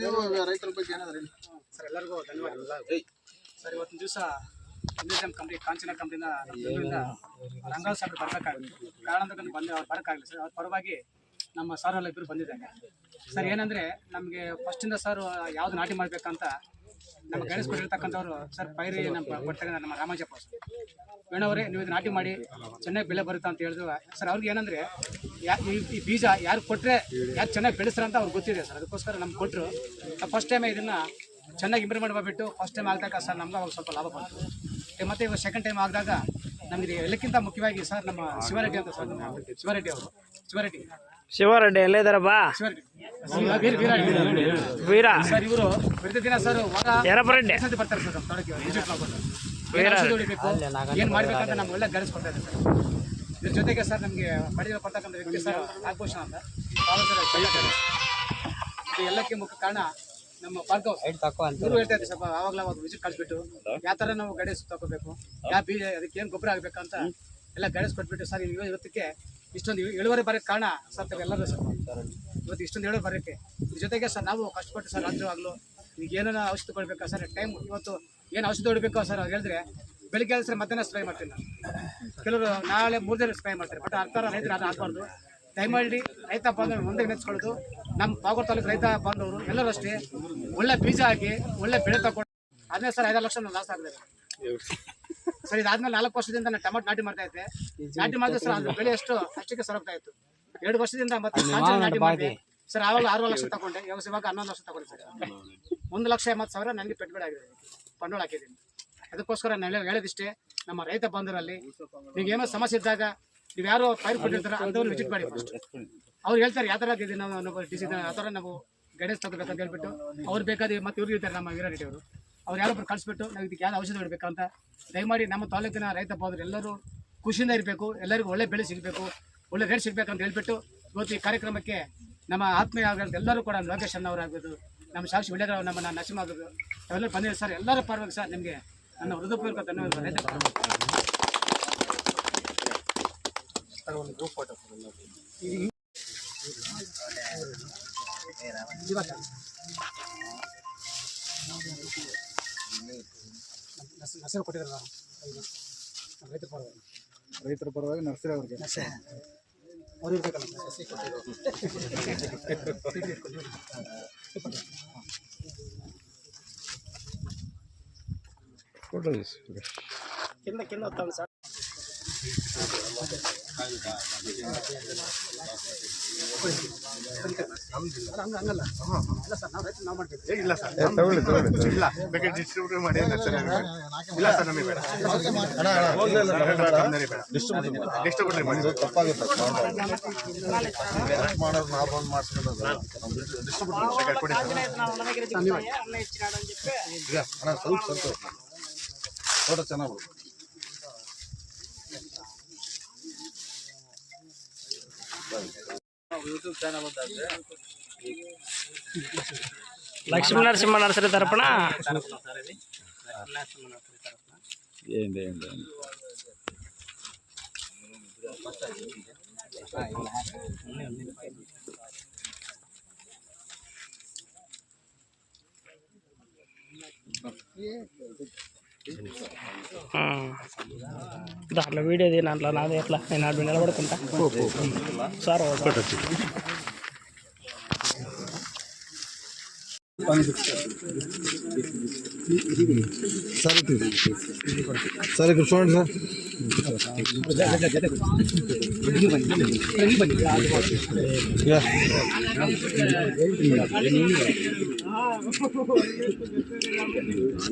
ನೀವು ರೈತರ ಬಗ್ಗೆ ಏನಾದ್ರು ಸರ್ ಎಲ್ಲರಿಗೂ ಧನ್ಯವಾದಗಳು ಸರ್. ಇವತ್ತಿನ ದಿವಸ ಇಂಡಿಯನ್ ಕಂಪ್ನಿ ಕಾಂಚನ ಕಂಪ್ನಿಯಿಂದ ರಂಗನಾಥ್ ಸರ್ ಬರಬೇಕಾಗಿತ್ತು. ಕಾರಣದಿಂದ ಬಂದು ಅವ್ರು ಬರೋಕ್ಕಾಗಲಿ ಸರ್. ಅವ್ರ ಪರವಾಗಿ ನಮ್ಮ ಸರ್ ಎಲ್ಲ ಇಬ್ಬರು ಬಂದಿದ್ದಾರೆ ಸರ್. ಏನಂದರೆ ನಮಗೆ ಫಸ್ಟಿಂದ ಸರ್ ಯಾವ್ದು ನಾಟಿ ಮಾಡಬೇಕಂತ ನಮ್ಮ ಗೈಡೆನ್ಸ್ ಕೊಟ್ಟಿರ್ತಕ್ಕಂಥವ್ರು ಸರ್ ಪೈರಿ ನಮ್ಮ ಕೊಡ್ತಕ್ಕಂಥ ನಮ್ಮ ರಾಮಾಜಪ್ಪ ಸರ್ ವೇಣವರೇ, ನೀವು ಇದು ನಾಟಿ ಮಾಡಿ ಚೆನ್ನಾಗಿ ಬೆಳೆ ಬರುತ್ತೆ ಅಂತ ಹೇಳಿದ್ರು ಸರ್. ಅವ್ರಿಗೆ ಏನಂದರೆ ಈ ಬೀಜ ಯಾರು ಕೊಟ್ಟರೆ ಯಾರು ಚೆನ್ನಾಗಿ ಬೆಳೆಸ್ತಾರೆ ಅಂತ ಅವ್ರಿಗೆ ಗೊತ್ತಿದೆ ಸರ್. ಅದಕ್ಕೋಸ್ಕರ ನಮ್ಗೆ ಕೊಟ್ಟರು. ಫಸ್ಟ್ ಟೈಮೇ ಇದನ್ನು ಚೆನ್ನಾಗಿ ಇಂಪ್ರೂವ್ಮೆಂಟ್ ಮಾಡಿಬಿಟ್ಟು ಫಸ್ಟ್ ಟೈಮ್ ಆಗಿದಾಗ ಸರ್ ನಮ್ಗೆ ಅವಾಗ ಸ್ವಲ್ಪ ಲಾಭ ಬಂತು. ಮತ್ತು ಇವಾಗ ಸೆಕೆಂಡ್ ಟೈಮ್ ಆಗಿದಾಗ ನಮಗೆ ಎಲ್ಲಕ್ಕಿಂತ ಮುಖ್ಯವಾಗಿ ಸರ್ ನಮ್ಮ ಶಿವರೆಡ್ಡಿ ಅಂತ ಸರ್, ನಮ್ಮ ಶಿವರೆಡ್ಡಿ ಅವರು ಶಿವರೆಡ್ಡಿ ಎಲ್ಲಿದ್ದಾರಪ್ಪ? ವೀರ ಸರ್. ಇವರು ಪ್ರತಿದಿನ ಸರ್ ವಾರ ಬರ್ತಾರೆ ಸರ್ ನಮ್ಮ ತೊಡಕ್ಕೆ ವಿಸಿಟ್ ಮಾಡ್ಕೊಂಡು ಏನು ಮಾಡ್ಬೇಕಂತ ನಮ್ಗೆ ಒಳ್ಳೆ ಗೈಡೆನ್ಸ್ ಕೊಡ್ತಾ ಇದ್ದಾರೆ ಸರ್. ಇದ್ರ ಜೊತೆಗೆ ಸರ್ ನಮಗೆ ಪಡೆದು ಕೊಡ್ತಕ್ಕಂಥ ವ್ಯಕ್ತಿ ಸರ್ ನಾಗಭೂಷಣ ಅಂತ ಇದು ಎಲ್ಲಕ್ಕೆ ಮುಖ್ಯ ಕಾರಣ ನಮ್ಮ ಭಾರ್ಗವ್ ಇವರು ಹೇಳ್ತಾ ಇದ್ದೀವಿ ಸ್ವಲ್ಪ ಆವಾಗಲೂ ಅವಾಗ ವಿಸಿಟ್ ಕಳಿಸ್ಬಿಟ್ಟು ಯಾವ ಥರ ನಾವು ಗೈಡೆನ್ಸ್ ತಗೋಬೇಕು, ಯಾವ ಬೀಜ ಅದಕ್ಕೆ ಏನು ಗೊಬ್ಬರ ಆಗಬೇಕಂತ ಎಲ್ಲ ಗೈಡೆನ್ಸ್ ಕೊಟ್ಬಿಟ್ಟು ಸರ್ ಇವತ್ತಿಗೆ ಇಷ್ಟೊಂದು ಇಳುವರಿ ಬರೋಕ್ಕೆ ಕಾರಣ ಸರ್ ತಾವೆಲ್ಲರೂ ಸರ್. ಇವತ್ತು ಇಷ್ಟೊಂದು ಇಳುವರಿ ಬರೋಕ್ಕೆ ಇದ್ರ ಜೊತೆಗೆ ಸರ್ ನಾವು ಕಷ್ಟಪಟ್ಟು ಸರ್ ರಾತ್ರಿ ಆಗಲು ಈಗ ಏನೇನೋ ಔಷಧಿ ಕೊಡಬೇಕಾ ಸರ್ ಟೈಮ್ ಇವತ್ತು ಏನು ಔಷಧಿ ಹೊಡಬೇಕು ಸರ್ ಅವ್ರು ಹೇಳಿದ್ರೆ ಬೆಳಿಗ್ಗೆ ಸರ್ ಮಧ್ಯಾಹ್ನ ಸ್ಪ್ರೇ ಮಾಡ್ತೀನಿ ನಾನು. ಕೆಲವರು ನಾಳೆ 3 ದಿನ ಸ್ಪ್ರೇ ಮಾಡ್ತಾರೆ. ಬಟ್ ಆ ಥರ ರೈತರು ಅದು ಆಗಬಾರ್ದು. ದಯಮಾಡಿ ರೈತ ಬಾಂಧವರು ಮುಂದೆ ನೆನೆಸ್ಕೊಳ್ಳೋದು. ನಮ್ಮ ಪಾಗೋಡ್ ತಾಲೂಕು ರೈತ ಬಾಂಧವರು ಎಲ್ಲರೂ ಅಷ್ಟೇ ಒಳ್ಳೆ ಬೀಜ ಹಾಕಿ ಒಳ್ಳೆ ಬೆಳೆ ತಗೊಂಡು ಅದನ್ನೇ ಸರ್ 5 ಲಕ್ಷ ಲಾಸ್ ಆಗಿದೆ ಸರ್. ಇದಾದ್ಮೇಲೆ 4 ವರ್ಷದಿಂದ ನಾನು ಟೊಮೆಟೊ ನಾಟಿ ಮಾಡ್ತಾ ಇದ್ದೆ. ನಾಟಿ ಮಾಡಿದ್ರೆ ಸರ್ ಅದ್ರ ಬೆಳೆ ಅಷ್ಟಕ್ಕೆ ಸರಗ್ತಾ ಇತ್ತು. 2 ವರ್ಷದಿಂದ ಮತ್ತೆ ನಾಟಿ ಮಾಡಿದೆ ಸರ್. ಆವಾಗ 6 ಲಕ್ಷ ತಗೊಂಡೆ. ಇವಾಗ 11 ಲಕ್ಷ ತಗೊಂಡೆ ಸರ್. 1,80,000 ನನಗೆ ಪೆಟ್ರೋಲ್ ಆಗಿದೆ, ಬಂಡವಾಳ ಹಾಕಿದ್ದೀನಿ. ಅದಕ್ಕೋಸ್ಕರ ನಾನು ಹೇಳೋದಿಷ್ಟೇ, ನಮ್ಮ ರೈತ ಬಂಧುರಲ್ಲಿ ನೀವು ಏನೋ ಸಮಸ್ಯೆ ಇದ್ದಾಗ ನೀವು ಯಾರು ಪೈರ್ ಕೊಟ್ಟಿರ್ತಾರೆ ಅಂಥವ್ರು ವಿಸಿಟ್ ಮಾಡಿ. ಫಸ್ಟ್ ಅವ್ರು ಹೇಳ್ತಾರೆ ಯಾವ ಥರ ಇದೆ ನಾವು ಡಿಸೀಸ್ ಆ ಥರ ನಾವು ಗೈಡೆನ್ಸ್ ತಗೋಬೇಕಂತ ಹೇಳ್ಬಿಟ್ಟು ಅವ್ರು ಬೇಕಾದ್ರೆ ಮತ್ತೆ ಇವ್ರು ಇರ್ತಾರೆ ನಮ್ಮ ವೀರಾರೆಡ್ಡಿ ಅವರು. ಅವ್ರು ಯಾರೊಬ್ಬರು ಕಳಿಸ್ಬಿಟ್ಟು ನಾವು ಇದಕ್ಕೆ ಯಾರು ಔಷಧಿ ಹೊಡಬೇಕಂತ ದಯಮಾಡಿ ನಮ್ಮ ತಾಲೂಕಿನ ರೈತ ಬಾಂಧವರು ಎಲ್ಲರೂ ಖುಷಿಯಿಂದ ಇರಬೇಕು. ಎಲ್ಲರಿಗೂ ಒಳ್ಳೆ ಬೆಳೆ ಸಿಗಬೇಕು, ಒಳ್ಳೆ ರೇಟ್ ಸಿಗಬೇಕಂತ ಹೇಳ್ಬಿಟ್ಟು ಇವತ್ತು ಈ ಕಾರ್ಯಕ್ರಮಕ್ಕೆ ನಮ್ಮ ಆತ್ಮೀಯ ಆಗಿರೋದು ಎಲ್ಲರೂ ಕೂಡ ಲೋಕೇಶ್ ಅವರಾಗ್ಬೋದು, ನಮ್ಮ ಸಾಕ್ಷಿ ವಿಳೆಯವರು, ನಮ್ಮ ನರಸಿಂಹ ಆಗ್ಬೋದು, ಅವೆಲ್ಲರೂ ಬಂದಿದ್ದಾರೆ ಸರ್. ಎಲ್ಲರ ಪರವಾಗಿ ಸರ್ ನಿಮಗೆ ನನ್ನ ಹೃದಯಪೂರ್ವಕ ಧನ್ಯವಾದ. ರೈತ ಒಂದು ಗ್ರೂಪ್ ಫೋಟೋ ನರ್ಸರಿ ಕೊಟ್ಟಿದ್ದಾರೆ ರೈತರ ಪರವಾಗಿ ನರ್ಸರಿ ಅವ್ರಿಗೆ ಅವ್ರು ಇರ್ಬೇಕಲ್ಲ ಕಿಂದ ಹೋಗ್ತಾವೆ ಸರ್. ಹಂಗಲ್ಲ ಸರ್, ನಾವು ರೈತ ನಾವು ಮಾಡ್ತೀವಿ. ಇಲ್ಲ ಸರ್, ಇಲ್ಲ ಬೇಕಾದ್ರೆ ಡಿಸ್ಟ್ರಿಬ್ಯೂಟರ್ ಮಾಡಿ. ಇಲ್ಲ ಸರ್ ನಮಗೆ ಬೇಡ, ಡಿಸ್ಟ್ರಿಬ್ಯೂಟರ್ ಮಾಡಿ. ತಪ್ಪಾಗುತ್ತೆ ಮಾಡೋದು ನಾವು ಬಂದು ಮಾಡಿಸ್ಕೊಳ್ಳೋದು. ಡಿಸ್ಟ್ರಿಬ್ಯೂಟರ್ ಕೊಡಿ ಸರ್. ಅಣ್ಣ ಸ್ವಲ್ಪ ಸಂತೋಷ ಫೋಟೋ ಚೆನ್ನಾಗಿ ಯೂಟ್ಯೂಬ್ ಚಾನಲ್ ಅಂತಾದ್ರೆ ಲಕ್ಷ್ಮೀ ನರಸಿಂಹ ನರ್ಸರಿ ತರಪಣ ఏంటి దాంట్లో వీడియో దాంట్లో నాది ఎట్లా నేను అటు నిలబడుకుంటా సార్ సరే ఇక్కడ చూడండి సార్.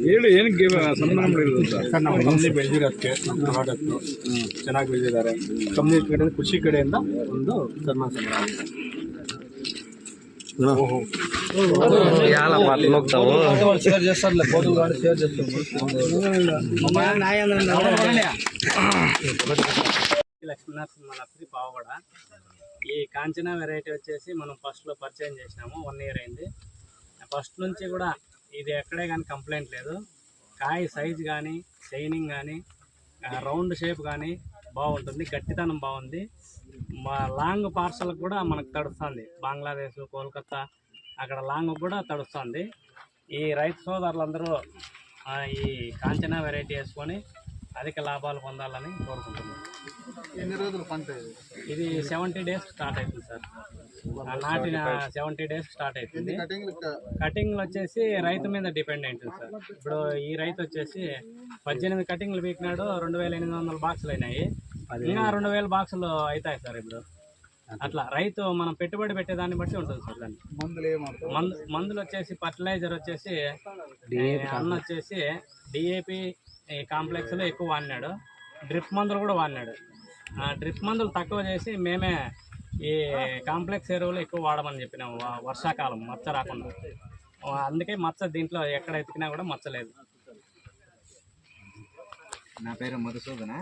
ಹೇಳಿ ಏನಕ್ಕೆ ಸನ್ಮಾನ ಮಾಡಿರೋದು ಸರ್? ನಾವು ಕಂಪ್ನಿ ಬೆಳೆದಿರೋದಕ್ಕೆ ನಮ್ಮ ಪ್ರಾಡಕ್ಟ್ ಚೆನ್ನಾಗಿ ಬೆಳೆದಿದ್ದಾರೆ. ಕಂಪ್ನಿ ಕಡೆ ಕೃಷಿ ಕಡೆಯಿಂದ ಒಂದು ಸನ್ಮಾನ షేర్ చేస్తారులే, పోతులు కానీ షేర్ చేస్తాం. లక్ష్మీనరసింహ నర్సరీ పావగడ. ఈ కాంచనా వెరైటీ వచ్చేసి మనం ఫస్ట్లో పర్చేజ్ చేసినాము. 1 ఇయర్ అయింది. ఫస్ట్ నుంచి కూడా ఇది ఎక్కడే కానీ కంప్లైంట్ లేదు. కాయ సైజ్ కానీ, షైనింగ్ కానీ, రౌండ్ షేప్ కానీ, బాగుంటుంది, గట్టితనం బాగుంది. మా లాంగ్ పార్సల్ కూడా మనకు తడుస్తుంది. బంగ్లాదేశ్, కోల్కతా అక్కడ లాంగ్ కూడా తడుస్తుంది. ఈ రైతు సోదరులందరూ ఈ కాంచనా వెరైటీ వేసుకొని అధిక లాభాలు పొందాలని కోరుకుంటున్నాను. ఎన్ని రోజులు పంట ఇది 70 days స్టార్ట్ అవుతుంది సార్. నాటిన 70 days స్టార్ట్ అవుతుంది. కటింగ్లు వచ్చేసి రైతు మీద డిపెండ్ అవుతుంది సార్. ఇప్పుడు ఈ రైతు వచ్చేసి 18 కటింగ్లు పీకినాడు, 2800 బాక్సులు అయినాయి. ఇంకా 2000 బాక్సులు అవుతాయి సార్. ఇప్పుడు అట్లా రైతు మనం పెట్టుబడి పెట్టేదాన్ని బట్టి ఉంటుంది సార్. దాన్ని మందులు వచ్చేసి ఫర్టిలైజర్ వచ్చేసి అన్న వచ్చేసి డిఏపి కాంప్లెక్స్లో ఎక్కువ వాడినాడు. డ్రిప్ మందులు కూడా వాడినాడు. డ్రిప్ మందులు తక్కువ చేసి మేమే ఈ కాంప్లెక్స్ ఎరువులు ఎక్కువ వాడమని చెప్పినాము. వర్షాకాలం మచ్చ రాకుండా. అందుకే మచ్చ దీంట్లో ఎక్కడ ఎతికినా కూడా మచ్చలేదు. నా పేరు మధుసూదన.